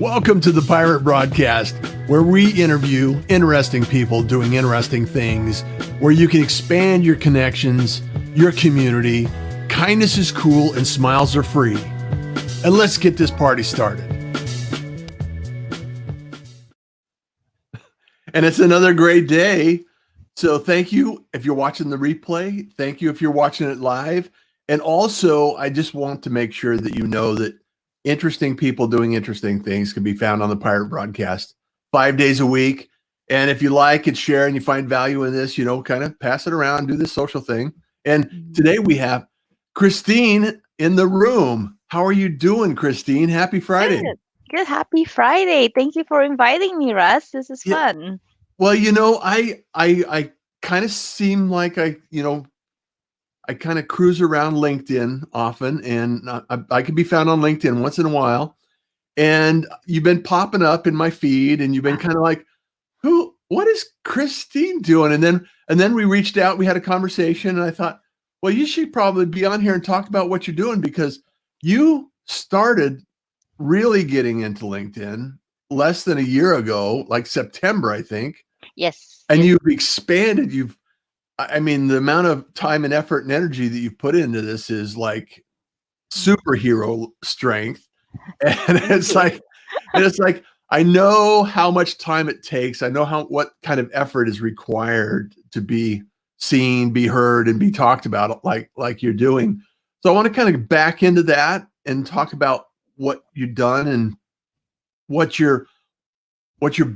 Welcome to the Pirate Broadcast, where we interview interesting people doing interesting things, where you can expand your connections, your community. Kindness is cool and smiles are free. And let's get this party started. And it's another great day. So thank you if you're watching the replay. Thank you if you're watching it live. And also, I just want to make sure that you know that interesting people doing interesting things can be found on the Pirate Broadcast 5 days a week. And if you like and share and you find value in this, kind of pass it around, do this social thing. And today we have Christine in the room. How are you doing, Christine? Happy Friday. Good. Happy Friday. Thank you for inviting me, Russ. This is fun. Well, I kind of seem like I kind of cruise around LinkedIn often, and I can be found on LinkedIn once in a while. And you've been popping up in my feed, and you've been kind of like, what is Christine doing? And then we reached out, we had a conversation, and I thought, well, you should probably be on here and talk about what you're doing, because you started really getting into LinkedIn less than a year ago, like September, I think. Yes. And you've expanded. The amount of time and effort and energy that you've put into this is like superhero strength. And it's like, I know how much time it takes. I know what kind of effort is required to be seen, be heard, and be talked about like you're doing. So I want to kind of back into that and talk about what you've done and what your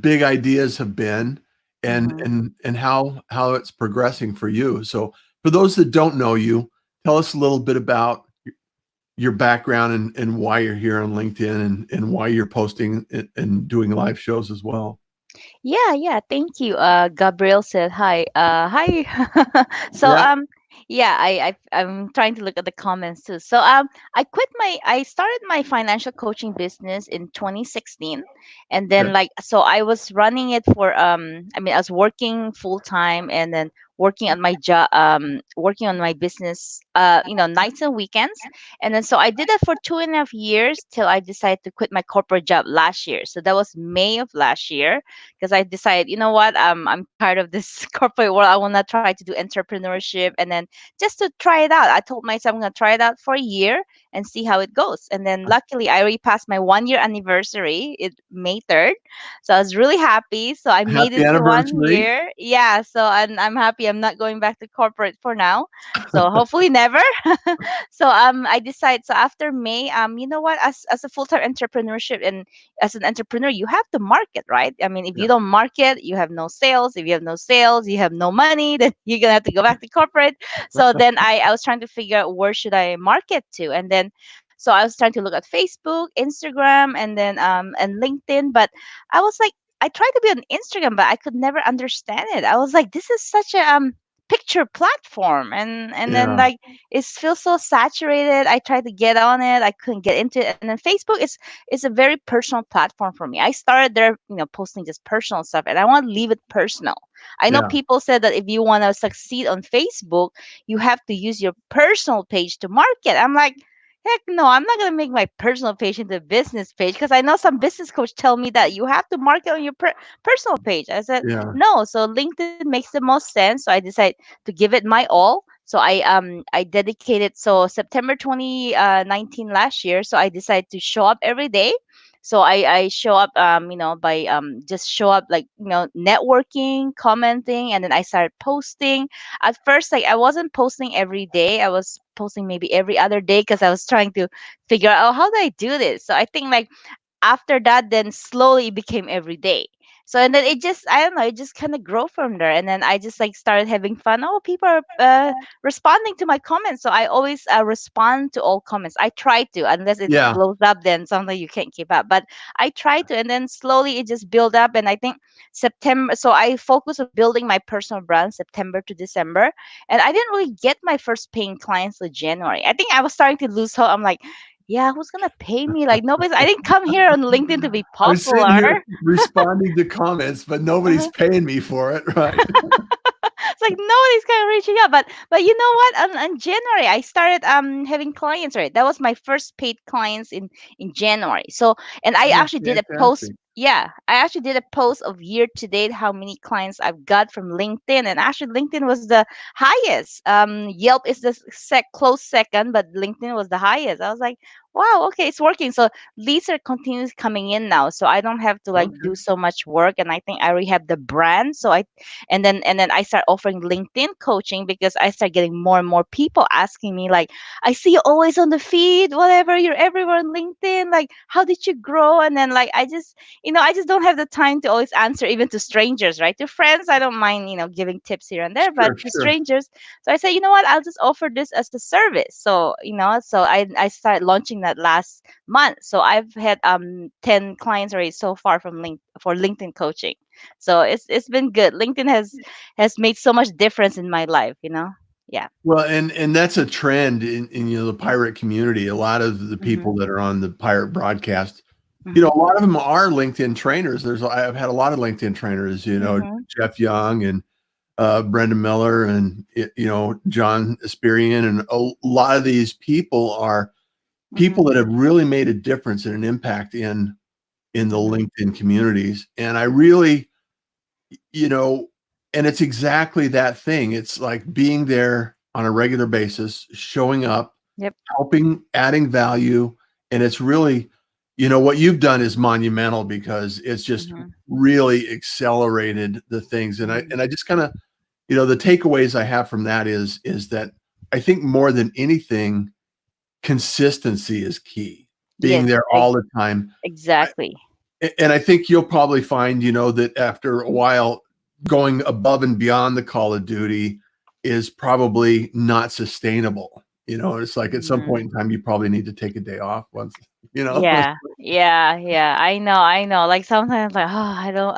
big ideas have been. And how it's progressing for you. So for those that don't know you, tell us a little bit about your background and why you're here on LinkedIn and why you're posting and doing live shows as well. Yeah. Thank you. Gabriel said hi. Hi. So I'm trying to look at the comments too. So I started my financial coaching business in 2016, and then I was running it for I was working full time and then working on my job, working on my business, nights and weekends. And then so I did that for 2.5 years till I decided to quit my corporate job last year. So that was May of last year, because I decided, you know what, I'm tired of this corporate world. I want to try to do entrepreneurship, and then just to try it out. I told myself I'm going to try it out for a year and see how it goes. And then luckily, I already passed my 1 year anniversary, May 3rd. So I was really happy. So I made it to 1 year. Yeah. So I'm happy. I'm not going back to corporate for now. So hopefully never. So I decided. So after May, you know what? As a full time entrepreneurship and as an entrepreneur, you have to market, right? I mean, if you don't market, you have no sales. If you have no sales, you have no money. Then you're gonna have to go back to corporate. So then I was trying to figure out where should I market to, and then so I was trying to look at Facebook, Instagram, and then and LinkedIn. But I was like, I tried to be on Instagram, but I could never understand it. I was like, this is such a picture platform, and then like it feels so saturated. I tried to get on it, I couldn't get into it. And then Facebook is a very personal platform for me. I started there, posting just personal stuff, and I want to leave it personal. I know people said that if you want to succeed on Facebook, you have to use your personal page to market. I'm like, heck no, I'm not going to make my personal page into a business page, because I know some business coach tell me that you have to market on your personal page. I said, no. So LinkedIn makes the most sense. So I decided to give it my all. So I dedicated, so September 2019 last year. So I decided to show up every day. So I show up, by just show up, like, networking, commenting, and then I started posting. At first, like, I wasn't posting every day. I was posting maybe every other day, because I was trying to figure out, oh, how do I do this? So I think, like, after that, then slowly it became every day. So and then it just, I don't know, it just kind of grow from there. And then I just like started having fun. Oh, people are responding to my comments. So I always respond to all comments. I try to, unless it blows up, then sometimes you can't keep up. But I try to, and then slowly it just build up. And I think September, so I focus on building my personal brand September to December. And I didn't really get my first paying clients till January. I think I was starting to lose hope. I'm like, yeah, who's gonna pay me? Like, nobody's. I didn't come here on LinkedIn to be I was sitting popular. here responding to comments, but nobody's paying me for it, right? like nobody's kind of reaching out. But you know what? On January, I started having clients. Right, that was my first paid clients in January. So, and I Oh, actually did a post. fantastic. Yeah, I actually did a post of year to date how many clients I've got from LinkedIn, and actually LinkedIn was the highest. Yelp is the close second, but LinkedIn was the highest. I was like, wow, okay, it's working. So leads are continuous coming in now, so I don't have to like do Okay. so much work, and I think I already have the brand. So I and then I start offering LinkedIn coaching because I start getting more and more people asking me like, I see you always on the feed, whatever, you're everywhere on LinkedIn. Like, how did you grow? And then like I just don't have the time to always answer even to strangers, right? To friends, I don't mind, giving tips here and there, but Sure, to sure. strangers. So I said, you know what, I'll just offer this as a service. So, so I started launching that last month. So I've had 10 clients already so far from LinkedIn coaching. So it's been good. LinkedIn has made so much difference in my life. Yeah. Well, and that's a trend in the pirate community. A lot of the Mhm. people that are on the pirate broadcast, Mhm. a lot of them are LinkedIn trainers. I've had a lot of LinkedIn trainers, Mhm. Jeff Young and Brendan Miller and John Esperian, and a lot of these people are people Mhm. that have really made a difference and an impact in the Mhm. LinkedIn communities. And I really, you know, and it's exactly that thing. It's like being there on a regular basis, showing up, Yep. helping, adding value. And it's really, what you've done is monumental because it's just Mhm. really accelerated the things. And I Mhm. and I just kind of, the takeaways I have from that is that I think more than anything, consistency is key. Being Yes. there all the time. Exactly. And I think you'll probably find, that after a while, going above and beyond the Call of Duty is probably not sustainable. It's like at some Mhm. point in time, you probably need to take a day off once, you know. Yeah, yeah, yeah. I know. Like sometimes, like, oh, I don't.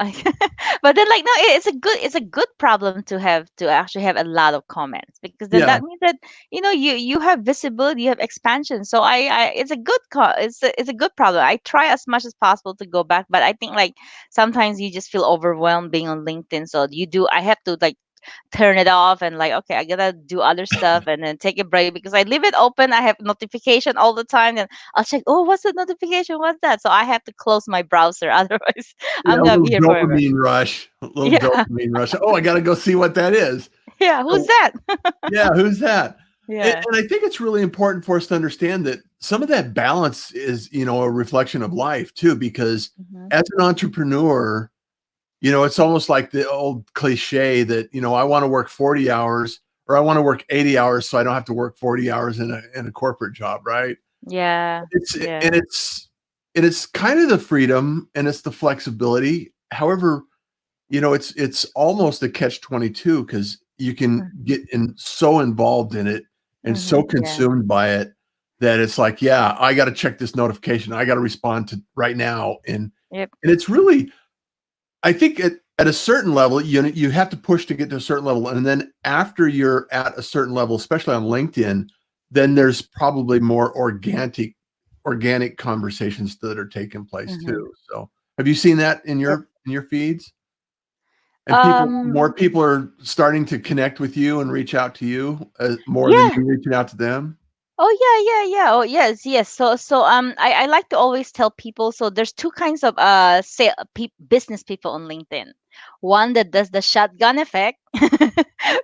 But then, like, no, it's a good problem to have to actually have a lot of comments because then Yeah. that means that you have visibility, you have expansion. So it's a it's a good problem. I try as much as possible to go back, but I think like sometimes you just feel overwhelmed being on LinkedIn. So you do. I have to like turn it off and like, okay, I gotta do other stuff and then take a break because I leave it open. I have notification all the time, and I'll check, oh, what's the notification, what's that? So I have to close my browser, otherwise Yeah, I'm a gonna little be here forever. dopamine rush, a little Yeah. dopamine rush. Oh, I got to go see what that is. Yeah, who's So, that? yeah, who's that? And, Yeah. and I think it's really important for us to understand that some of that balance is, a reflection of life too, because Hmm. as an entrepreneur, it's almost like the old cliche that, I want to work 40 hours or I want to work 80 hours so I don't have to work 40 hours in a corporate job, right? Yeah. It's Yeah. and it's and it's kind of the freedom and it's the flexibility. However, it's almost a catch 22 because you can Hmm. get so involved in it and so Yeah. consumed by it that it's like, yeah, I got to check this notification. I got to respond to right now. Yep. And it's really, I think at a certain level, you have to push to get to a certain level. And then after you're at a certain level, especially on LinkedIn, then there's probably more organic conversations that are taking place Hmm. too. So have you seen that in Yep. your feeds? And um more people are starting to connect with you and reach out to you more than yeah. you reaching out to them. Oh yeah, yeah, yeah. Oh yes, yes. So I like to always tell people. So there's two kinds of business people on LinkedIn. One that does the shotgun effect,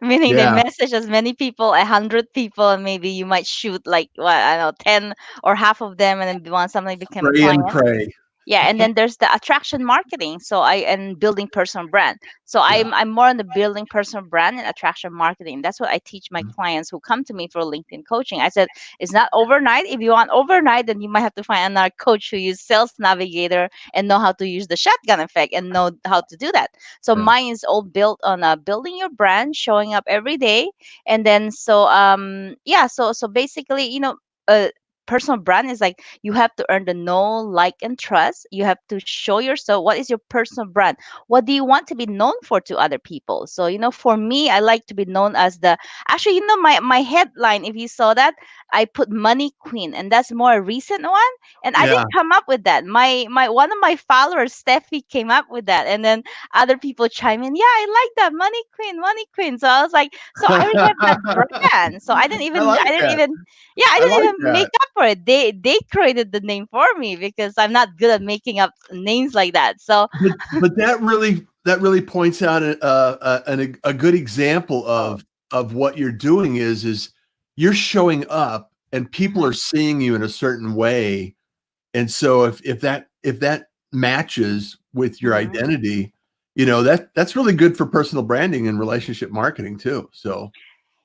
meaning they Yeah, message as many people, 100 people, and maybe you might shoot like what, I don't know, 10 or half of them, and then want somebody become a pray and client. pray. Yeah, and then there's the attraction marketing. So I and building personal brand. So Yeah. I'm more on the building personal brand and attraction marketing. That's what I teach my Mhm. clients who come to me for LinkedIn coaching. I said it's not overnight. If you want overnight, then you might have to find another coach who use Sales Navigator and know how to use the shotgun effect and know how to do that. So Yeah. mine is all built on building your brand, showing up every day, and then so yeah. So basically, uh personal brand is like you have to earn the know, like, and trust. You have to show yourself what is your personal brand. What do you want to be known for to other people? So, for me, I like to be known as the actually, my headline, if you saw that, I put money queen, and that's more a recent one. And I Yeah. didn't come up with that. My one of my followers, Steffi, came up with that, and then other people chime in. Yeah, I like that, money queen, money queen. So I was like, so I already have that brand. So I like I didn't that. even, yeah, I I didn't like even make that. up for it. They created the name for me because I'm not good at making up names like that. So, But that really points out a good example oh, of what you're doing is you're showing up and people are mhm, seeing you in a certain way. And so if that matches with your mhm. identity, that's really good for personal branding and relationship marketing too. So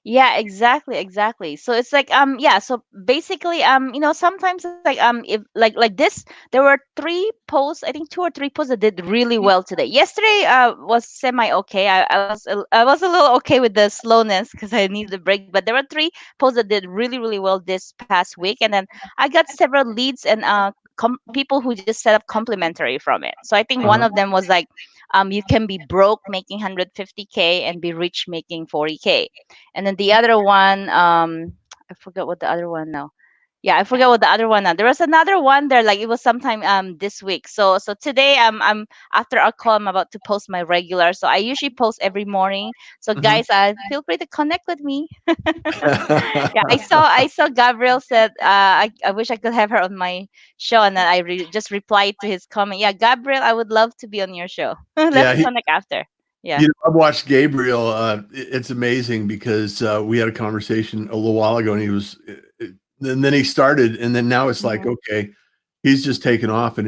Yeah, exactly, exactly. So it's like yeah, so basically sometimes like if like this there were three posts, I think two or three posts that did really well today. Yesterday was semi okay. I was a little okay with the slowness because I needed a break, but there were three posts that did really really well this past week, and then I got several leads and people who just set up complimentary from it. So I think one uh-huh. of them was like you can be broke making 150K and be rich making 40K. And then the other one, I forgot what the other one now. Yeah, I forgot what the other one now. There was another one there, like it was sometime this week. So today I'm after our call I'm about to post my regular. So I usually post every morning. So Mhm. guys, feel free to connect with me. Yeah, I saw Gabriel said I wish I could have her on my show, and then just replied to his comment. Yeah, Gabriel, I would love to be on your show. Yeah, Let's connect after. Yeah. I've watched Gabriel. It's amazing because we had a conversation a little while ago, and and then he started, and then now it's like, Hmm. okay, he's just taken off, and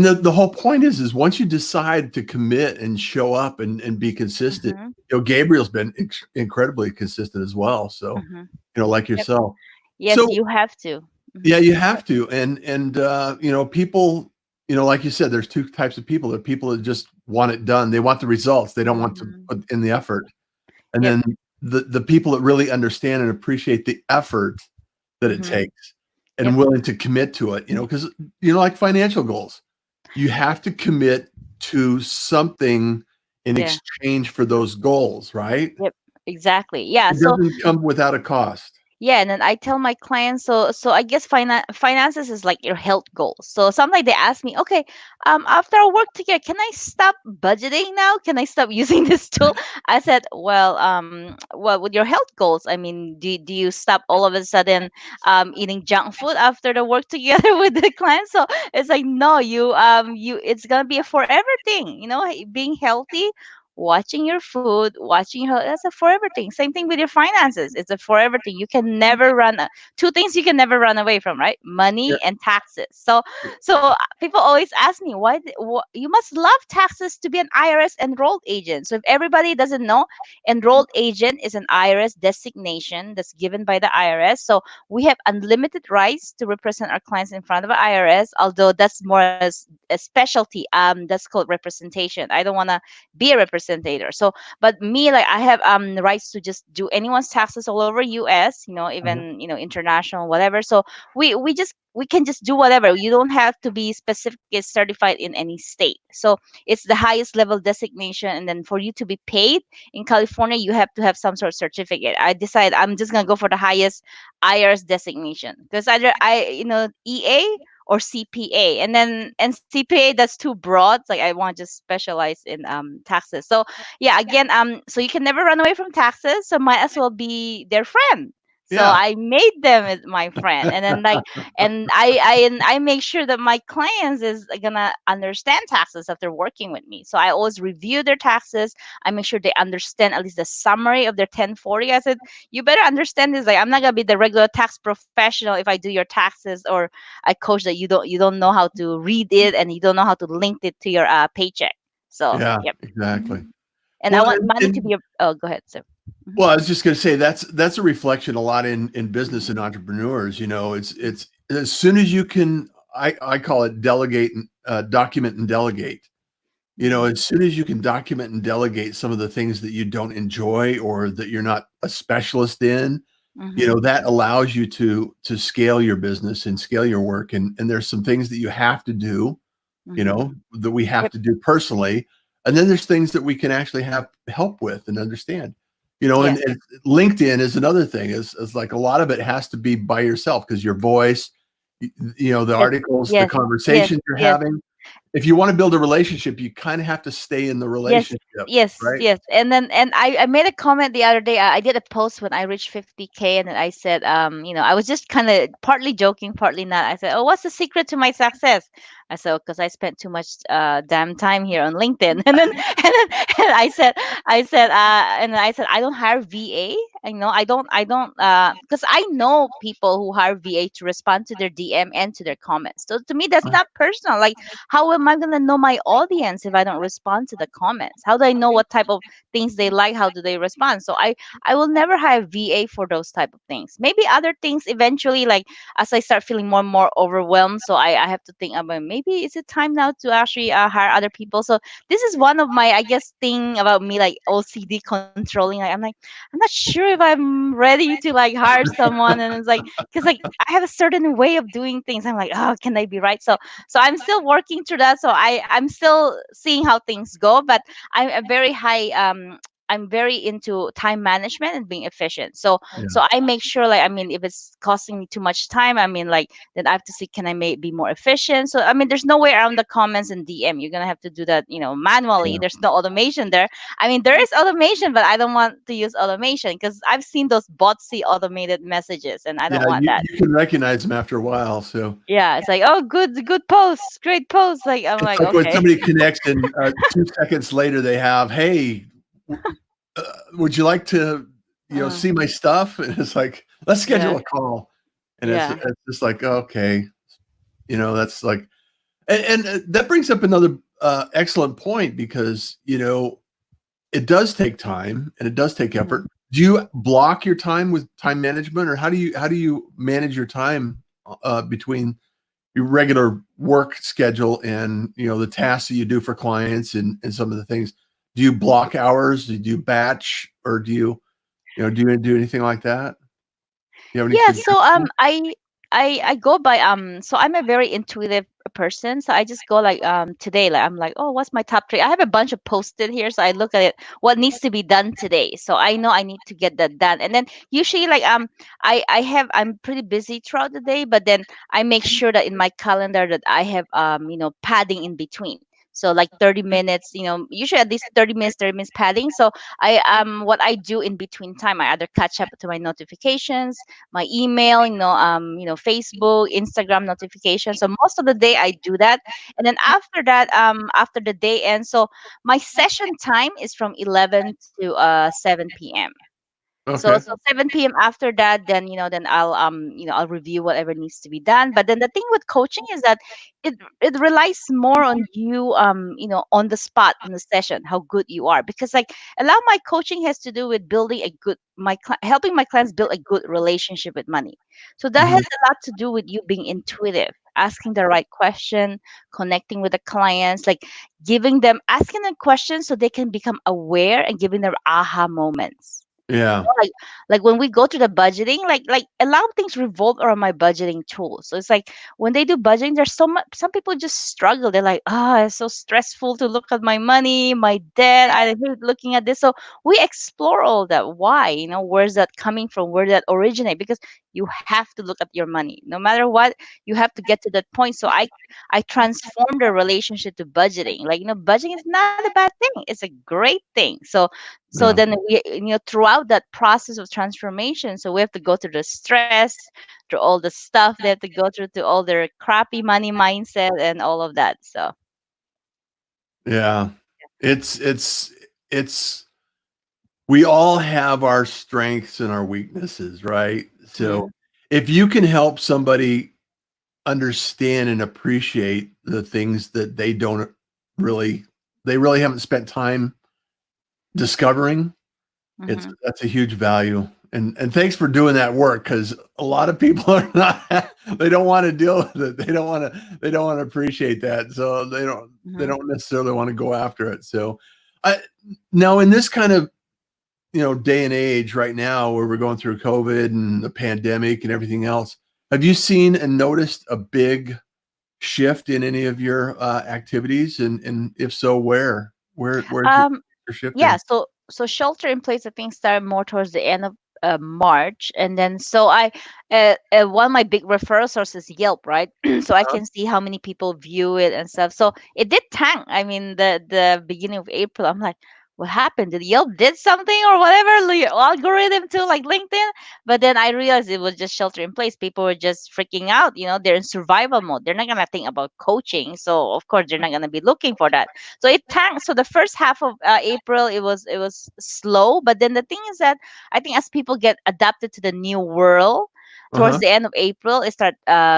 the whole point is once you decide to commit and show up and be consistent, Hmm. Gabriel's been incredibly consistent as well. So, Hmm. like Yep. yourself. Yes, So you have to. Hmm. yeah, you have to. And people, like you said, there's two types of people. There are people that just want it done. They want the results. They don't want to Hmm. put in the effort. And Yep. then the people that really understand and appreciate the effort that it Hmm. takes and Yep. willing to commit to it, because like financial goals, you have to commit to something in Yeah. exchange for those goals, right? Yep. Exactly. Yeah. It So doesn't come without a cost. yeah, and then I tell my clients, so I guess finances is like your health goals. So sometimes they ask me, okay, after I work together, can I stop budgeting now? Can I stop using this tool? I said, well, with your health goals, I mean, do you stop all of a sudden eating junk food after the work together with the client? So it's like, no, you it's gonna be a forever thing, being healthy, watching your food, watching your health, that's a forever thing. Same thing with your finances. It's a forever thing. You can never two things you can never run away from, right? Yeah. Money and taxes. So people always ask me, you must love taxes to be an IRS enrolled agent. So if everybody doesn't know, enrolled agent is an IRS designation that's given by the IRS. So we have unlimited rights to represent our clients in front of the IRS, although that's more as a specialty. That's called representation. I don't want to be a representative. So, but me, like I have rights to just do anyone's taxes all over US, Uh-huh. even international, whatever. So we can just do whatever. You don't have to be specifically certified in any state. So it's the highest level designation, and then for you to be paid in California, you have to have some sort of certificate. I decide I'm just gonna go for the highest IRS designation because either EA or CPA, and CPA that's too broad. It's like I want to just specialize in taxes. So yeah, again, so you can never run away from taxes. So might as well be their friend. So Yeah. I made them as my friend, and then like, and I make sure that my clients is gonna understand taxes after working with me. So I always review their taxes. I make sure they understand at least the summary of their 1040. I said, you better understand this. Like I'm not gonna be the regular tax professional if I do your taxes, or I coach that you don't know how to read it and you don't know how to link it to your paycheck. So Yeah, yep. exactly. Hmm. And I Well, want and, money to and be a, oh, go ahead, sir. Hmm. well, I was just going to say that's a reflection a lot in business and entrepreneurs. It's as soon as you can, I call it delegate and document and delegate. Hmm. As soon as you can document and delegate some of the things that you don't enjoy or that you're not a specialist in, Mhm. that allows you to scale your business and scale your work. And there's some things that you have to do, Mhm. that we have Yep. to do personally. And then there's things that we can actually have help with and understand. Yes. And LinkedIn is another thing, is like a lot of it has to be by yourself because your voice, the Yes. articles, the Yes. Yes. conversations you're Yes. having. If you want to build a relationship, you kind of have to stay in the Yes, relationship, yes, right? yes. And I made a comment the other day. I did a post when I reached 50K, and then I said, I was just kind of partly joking, partly not. I said, "Oh, what's the secret to my success?" I said, "Because I spent too much damn time here on LinkedIn." And I said, I don't hire VA. Because I know people who hire VA to respond to their DM and to their comments. So to me, that's not personal. Like, how am I gonna know my audience if I don't respond to the comments? How do I know what type of things they like? How do they respond? So I will never hire VA for those type of things. Maybe other things eventually, like as I start feeling more and more overwhelmed, so I have to think about, maybe is it time now to actually hire other people. So this is one of my, I guess, thing about me, like OCD controlling. I'm not sure if I'm ready to like hire someone, and it's like, because like I have a certain way of doing things. I'm like, oh, can they be right? So I'm still working through that. So I'm still seeing how things go, but I'm a very high I'm very into time management and being efficient. Yeah. So I make sure, like, I mean, if it's costing me too much time, I mean, like, then I have to see, can I be more efficient? So I mean, there's no way around the comments and DM. You're gonna have to do that, manually. Yeah. There's no automation there. I mean, there is automation, but I don't want to use automation because I've seen those botsy automated messages, and I don't Yeah, want you that. you can recognize them after a while. So Yeah, it's like, oh, good post, great post. Like, I'm it's like, like when okay. somebody connects and 2 seconds later they have, hey, uh, would you like to, Uh, see my stuff? And it's like, let's schedule yeah, a call. And it's yeah. just like, okay, that's like, and that brings up another excellent point because, it does take time and it does take Mhm. effort. Do you block your time with time management, or how do you manage your time between your regular work schedule and the tasks that you do for clients and some of the things? Do you block hours? Do you batch, or do you do anything like that? Do you have any Yeah, so suggestions? I go by so I'm a very intuitive person. So I just go like today, like I'm like, oh, what's my top three? I have a bunch of posted here, so I look at it, what needs to be done today. So I know I need to get that done. And then usually, like, I'm pretty busy throughout the day, but then I make sure that in my calendar that I have padding in between. So like 30 minutes, usually at least 30 minutes padding. So what I do in between time, I either catch up to my notifications, my email, Facebook, Instagram notifications. So most of the day I do that. And then after that, after the day ends, so my session time is from 11 to 7 p.m. So Okay. 7 p.m. after that, then I'll review whatever needs to be done. But then the thing with coaching is that it relies more on you, on the spot in the session, how good you are. Because like a lot of my coaching has to do with building a good helping my clients build a good relationship with money. So that has Mhm. a lot to do with you being intuitive, asking the right question, connecting with the clients, like asking them questions so they can become aware and giving them aha moments. Yeah. Like when we go to the budgeting, like a lot of things revolve around my budgeting tools. So it's like when they do budgeting, there's so much, some people just struggle. They're like, oh, it's so stressful to look at my money, my debt, I hate looking at this. So we explore all that. Why? Where's that coming from? Where did that originate? Because you have to look at your money no matter what. You have to get to that point. So I transform the relationship to budgeting. Like, budgeting is not a bad thing, it's a great thing. So Yeah. then we, throughout that process of transformation, so we have to go through the stress, through all the stuff they have to go through, to all their crappy money mindset and all of that. So Yeah. It's we all have our strengths and our weaknesses, right? So mhm, if you can help somebody understand and appreciate the things that really they really haven't spent time discovering, mhm, that's a huge value. And thanks for doing that work, because a lot of people are not they don't want to deal with it. They don't want to appreciate that. So they mhm, don't necessarily want to go after it. So I now in this kind of day and age right now where we're going through COVID and the pandemic and everything else, have you seen and noticed a big shift in any of your activities? And if so, where's Um, your yeah, shifting? so shelter in place I think started more towards the end of March, and then so I one of my big referral sources is Yelp, right? So I Uh-huh. can see how many people view it and stuff. So it did tank. I mean, the beginning of April, I'm like, what happened? Did Yelp did something or whatever algorithm to like LinkedIn? But then I realized it was just shelter in place. People were just freaking out. They're in survival mode. They're not gonna think about coaching, so of course they're not gonna be looking for that. So it tanked. So the first half of April, it was slow, but then the thing is that I think as people get adapted to the new world, towards Uh-huh. the end of April it start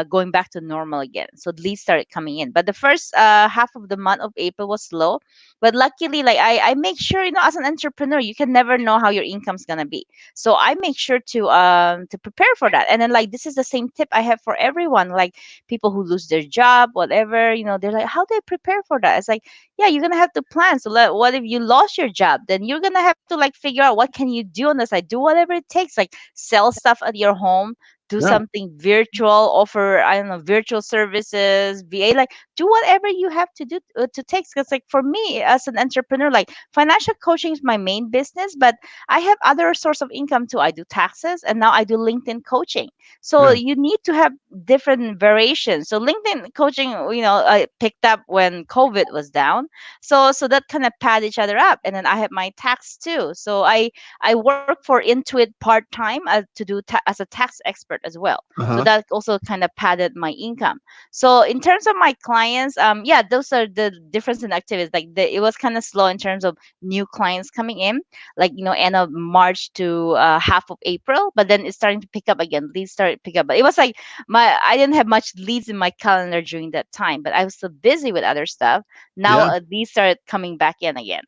going back to normal again, so the leads started coming in. But the first half of the month of April was slow, but luckily, like, I make sure, as an entrepreneur you can never know how your income's gonna be. So I make sure to prepare for that. And then, like, this is the same tip I have for everyone, like people who lose their job, whatever, they're like, how do I prepare for that? It's like, yeah, you're gonna have to plan. So what if you lost your job? Then you're gonna have to like figure out what can you do on the side. Do whatever it takes, like sell stuff at your home, do Yeah. something virtual, offer, I don't know, virtual services, VA, like do whatever you have to do to take. Because like for me as an entrepreneur, like financial coaching is my main business, but I have other source of income too. I do taxes, and now I do LinkedIn coaching. So Yeah. you need to have different variations. So LinkedIn coaching, I picked up when COVID was down. So that kind of pad each other up. And then I have my tax too. So I work for Intuit part time to do as a tax expert as well. So Uh-huh. that also kind of padded my income. So in terms of my clients, yeah, those are the difference in activities. Like it was kind of slow in terms of new clients coming in, like end of March to half of April, but then it's starting to pick up again. Leads started to pick up, but it was like I didn't have much leads in my calendar during that time, but I was so busy with other stuff. Now Yeah. these started coming back in again.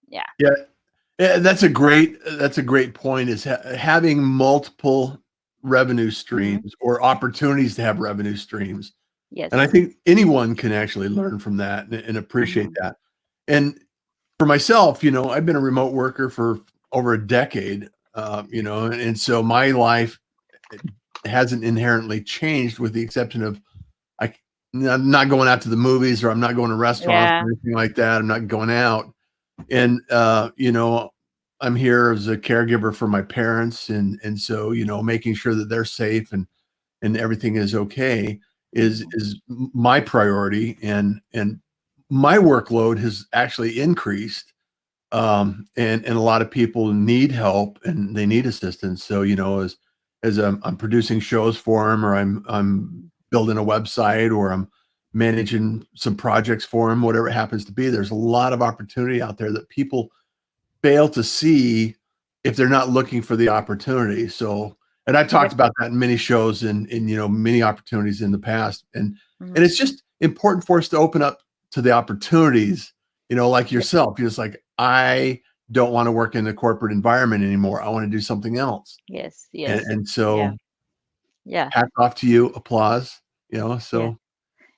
Yeah. Yeah. Yeah, that's a great point is having multiple revenue Hmm. streams or opportunities to have revenue streams. And I Yes. think anyone can actually learn from that and appreciate Hmm. that. And for myself, I've been a remote worker for over a decade, and so my life hasn't inherently changed with the exception of I, I'm not going out to the movies or I'm not going to restaurants Yeah. or anything like that. I'm not going out. And I'm here as a caregiver for my parents, and so making sure that they're safe and everything is okay Hmm. is my priority, and my workload has actually increased, and a lot of people need help and they need assistance. So as I'm producing shows for them, or I'm building a website, or I'm managing some projects for them, whatever it happens to be, there's a lot of opportunity out there that people fail to see if they're not looking for the opportunity. So, and I've talked Yep. about that in many shows and many opportunities in the past. And Hmm. it's just important for us to open up to the opportunities, like Yep. yourself. You're just like, I don't want to work in the corporate environment anymore. I want to do something else. Yes. And, Yes. and Yeah. so Yeah. hats off to you, applause, Yeah. so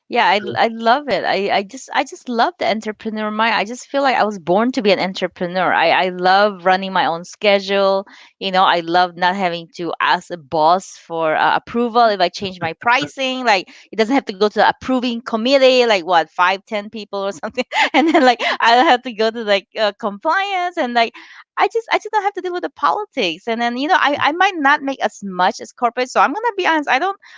Yeah, I love it. I just love the entrepreneur mind. I just feel like I was born to be an entrepreneur. I love running my own schedule. I love not having to ask a boss for approval if I change my pricing. Like it doesn't have to go to the approving committee, like what, 5, 10 people or something, and then like I have to go to like compliance, and like I just don't have to deal with the politics. And then I might not make as much as corporate. So I'm gonna be honest.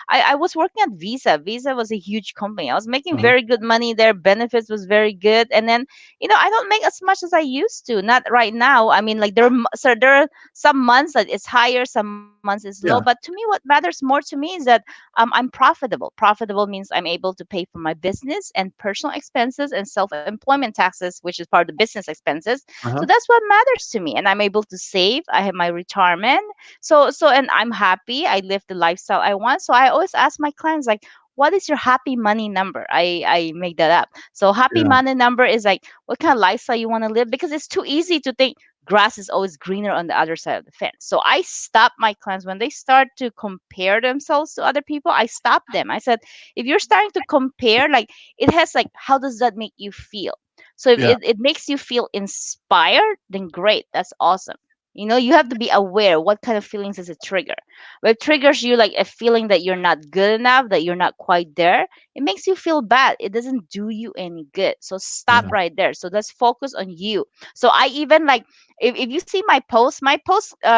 I was working at Visa. Visa was a huge company. I was making uh-huh, very good money there. Benefits was very good. And then, I don't make as much as I used to. Not right now. I mean, like there are some months that it's higher, some months it's low. But yeah, to me, what matters more to me is that I'm profitable. Profitable means I'm able to pay for my business and personal expenses and self-employment taxes, which is part of the business expenses. So uh-huh, that's what matters to me. And I'm able to save. I have my retirement. So and I'm happy. I live the lifestyle I want. So I always ask my clients, like, what is your happy money number? I make that up. So happy yeah, money number is like what kind of lifestyle you want to live, because it's too easy to think grass is always greener on the other side of the fence. So I stop my clients when they start to compare themselves to other people. I stop them. I said, if you're starting to compare, like, it has like, how does that make you feel? So if yeah. it makes you feel inspired, then great. That's awesome. You know, you have to be aware what kind of feelings is it trigger. When it triggers you like a feeling that you're not good enough, that you're not quite there, it makes you feel bad. It doesn't do you any good. So stop Yeah. right there. So let's focus on you. So I even like, if you see my posts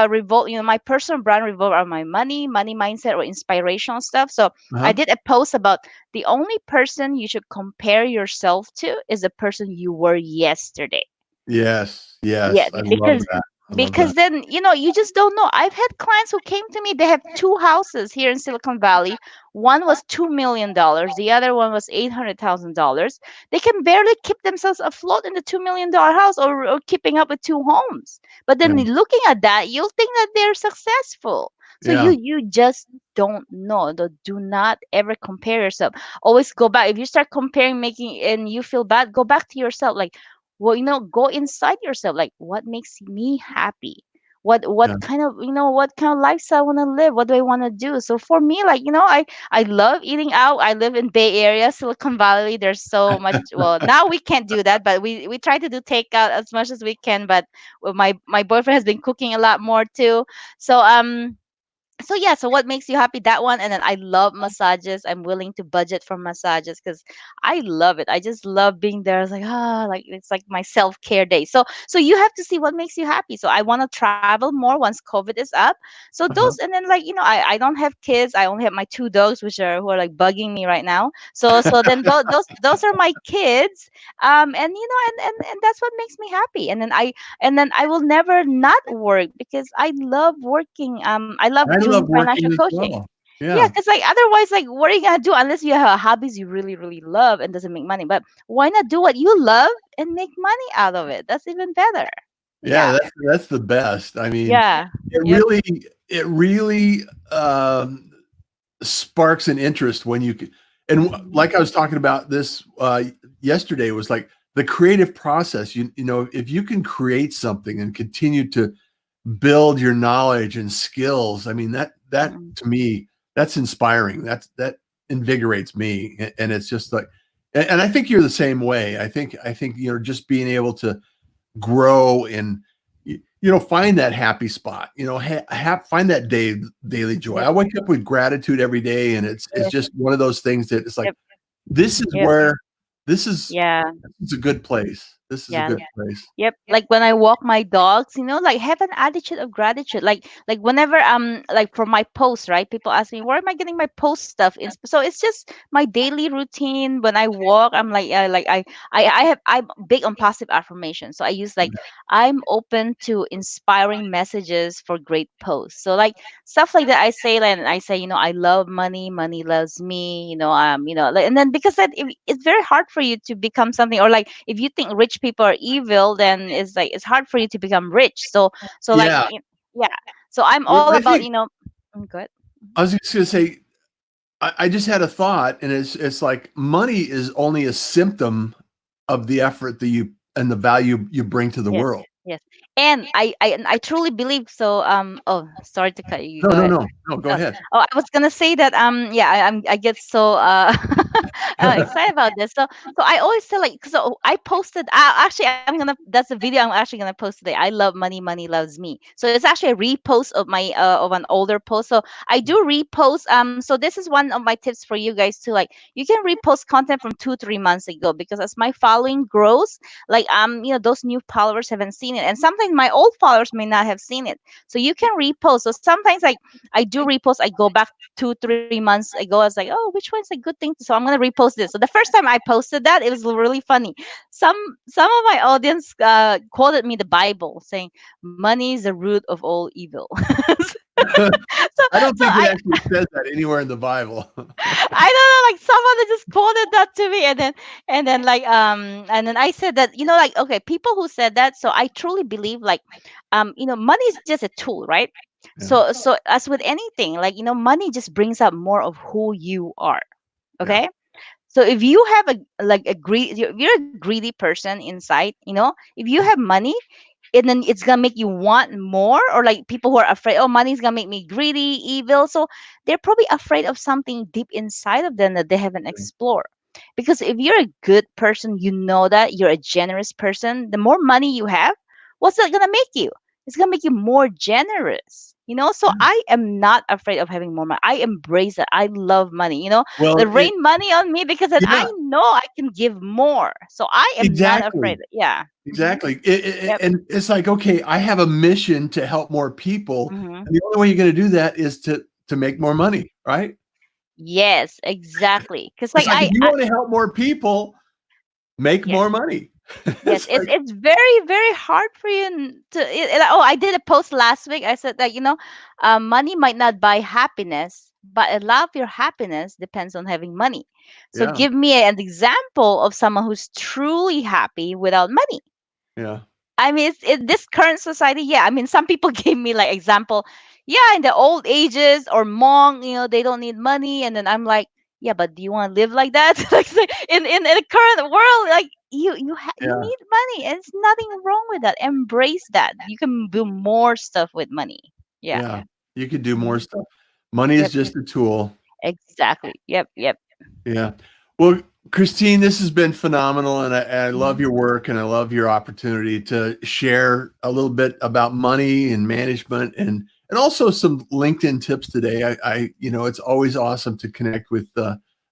revolve, you know, my personal brand revolve around my money mindset or inspirational stuff. So I Uh-huh. did a post about the only person you should compare yourself to is the person you were yesterday. Yes. Yeah, Yes. I love because that. I love because that. then you know you just don't know. I've had clients who came to me. They have two houses here in Silicon Valley. One was $2 million. The other one was $800,000. They can barely keep themselves afloat in the $2 million house, or keeping up with two homes. But then Yeah. looking at that, you'll think that they're successful. So Yeah. you just don't know. Do not ever compare yourself. Always go back. If you start comparing, making and you feel bad, go back to yourself. Like, well, you know, go inside yourself. Like, what makes me happy? What Yeah. kind of, you know, what kind of lifestyle I want to live? What do I want to do? So for me, like, you know, I love eating out. I live in Bay Area, Silicon Valley. There's so much. Well, now we can't do that, but we try to do takeout as much as we can. But well, my boyfriend has been cooking a lot more too. So so yeah, so what makes you happy? That one. And then I love massages. I'm willing to budget for massages because I love it. I just love being there. It's like, ah, like it's like my self-care day. So you have to see what makes you happy. So I want to travel more once COVID is up. So those, Uh-huh. and then like, you know, I don't have kids. I only have my two dogs, which are who are like bugging me right now. So then those are my kids. And you know, and that's what makes me happy. And then I will never not work because I love working. I love I doing love financial working as coaching. well. Yeah, Yeah. because like otherwise, like what are you gonna do unless you have hobbies you really, really love and doesn't make money? But why not do what you love and make money out of it? That's even better. Yeah, Yeah, that's the best. I mean, yeah, it yep, really it really, sparks an interest when you c and mhm, like I was talking about this, yesterday, was like the creative process. You know, if you can create something and continue to build your knowledge and skills, I mean, that mm, to me, that's inspiring. That invigorates me, and it's just like and I think you're the same way. I think, just being able to grow and find that happy spot, find that daily joy. yep, I wake up with gratitude every day, and it's yep, just one of those things that it's like, yep, this is yep, where this is yeah, this is a good place. This is a yeah. good place. Yep. Like when I walk my dogs, you know, like have an attitude of gratitude. Like whenever like for my posts, right? People ask me, where am I getting my post stuff? So it's just my daily routine. When I walk, I'm like, I'm big on positive affirmation. So I use like, I'm open to inspiring messages for great posts. So like stuff like that, I say, like, and I say, you know, I love money, money loves me, you know, like, and then because it's very hard for you to become something, or like if you think rich people are evil, then it's like it's hard for you to become rich. So like Yeah. yeah. So I'm Well, all I about, think you know, good. I was just gonna say, I just had a thought, and it's like money is only a symptom of the effort that you and the value you bring to the Yes, world. yes. And I truly believe so. Oh, sorry to cut you. No, Go no, ahead. no, no. Go ahead. Oh, I was gonna say that yeah, I get so excited about this. So I always say like, so I posted actually I'm gonna that's a video I'm actually gonna post today. I love money, money loves me. So it's actually a repost of my of an older post. So I do repost. So this is one of my tips for you guys too. Like you can repost content from 2 3 months ago, because as my following grows, like you know, those new followers haven't seen it, and sometimes my old followers may not have seen it. So you can repost. So sometimes like I do repost. I go back 2 3 months ago. I was like, oh, which one's a good thing? So I'm gonna repost this. So the first time I posted that, it was really funny. Some some of my audience quoted me the Bible, saying, "Money is the root of all evil." so I don't so think it actually says that anywhere in the Bible. I don't know, like someone just quoted that to me, and then I said that, you know, like, okay, people who said that. So I truly believe, like, you know, money is just a tool, right? Yeah, So as with anything, like, you know, money just brings out more of who you are. yeah, Okay. So if you have a like a greed, if you're a greedy person inside, you know, if you have money, and then it's gonna make you want more, or like people who are afraid, oh, money's gonna make me greedy, evil. So they're probably afraid of something deep inside of them that they haven't explored. Because if you're a good person, you know that you're a generous person, the more money you have, what's that gonna make you? It's gonna make you more generous. So I am not afraid of having more money. I embrace it. I love money. Well, The rain money on me because then I yeah, know I can give more. So I am not afraid. exactly. Yeah. Exactly. Yep. And it's like, okay, I have a mission to help more people. hmm And the only way you're going to do that is to make more money, right? Yes, exactly. Because It's like like if you want to help more people, make yes. more money. Yes, It's it's like, it's very very hard for you oh, I did a post last week. I said that money might not buy happiness, but a lot of your happiness depends on having money. So yeah, give me an example of someone who's truly happy without money. yeah, I mean, it's in this current society. Yeah, I mean, some people gave me like example. Yeah, in the old ages or monk, they don't need money, and then I'm like, yeah, but do you want to live like that? Like in the current world, like you yeah, need money, and there's nothing wrong with that. Embrace that. You can do more stuff with money. Yeah. yeah. You could do more hmm stuff. Money is Yep. just a tool. Exactly. Yep. Yep. Yeah. Well, Christine, this has been phenomenal, and I love hmm your work, and I love your opportunity to share a little bit about money and management, and also some LinkedIn tips today. It's always awesome to connect with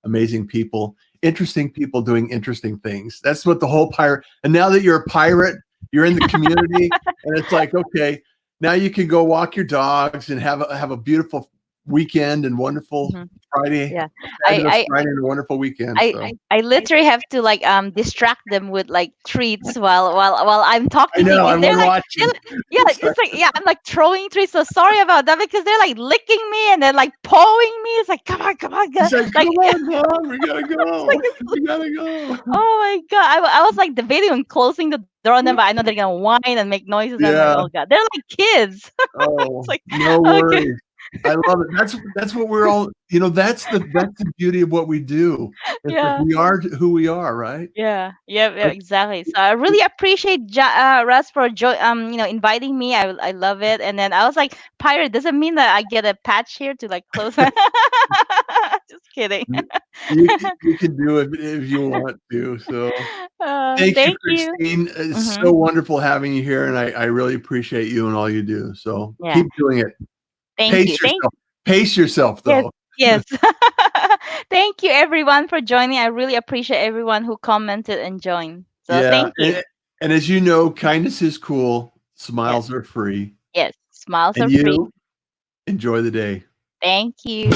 amazing people, interesting people doing interesting things. That's what the whole pirate. And now that you're a pirate, you're in the community, and it's like, okay, now you can go walk your dogs and have a beautiful weekend and wonderful hmm Friday, Yeah. fabulous I Friday and a wonderful weekend. I So I literally have to like distract them with like treats while I'm I talking to you know because I'm they're like watching. yeah, It's it's like yeah, I'm like throwing treats. So sorry about that because they're like licking me and they're like pawing me. It's like come on, He's like, like come on, mom, we gotta it's like go. We gotta go. oh my god, I was like debating on closing the door on them, but I know they're gonna whine and make noises. I'm like Yeah. oh god, they're like kids. It's Oh, like no okay, worries. I love it. That's what we're all, that's the beauty of what we do. It's like yeah. we are who we are, right? Yeah, yeah, Like, exactly. So I really appreciate Russ for inviting me. I love it. And then I was like, Pirate doesn't mean that I get a patch here to like close. Just kidding. you can do it if you want to. So thank you, Thank you. Christine. It's hmm so wonderful having you here, and I really appreciate you and all you do. So Yeah, keep doing it. thank you. Pace yourself. Pace yourself, Yes, though. yes. Thank you everyone for joining. I really appreciate everyone who commented and joined. So Yeah, thank you. and as you know, kindness is cool, Yes, smiles are free, yes. Smiles and are free. you enjoy the day. Thank you.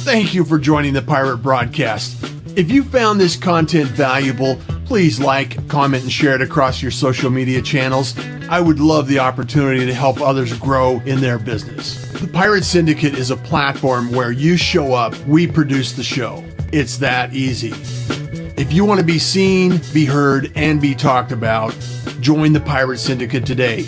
Thank you for joining the Pirate Broadcast. If you found this content valuable, please like, comment, and share it across your social media channels. I would love the opportunity to help others grow in their business. The Pirate Syndicate is a platform where you show up, we produce the show. It's that easy. If you want to be seen, be heard, and be talked about, join the Pirate Syndicate today.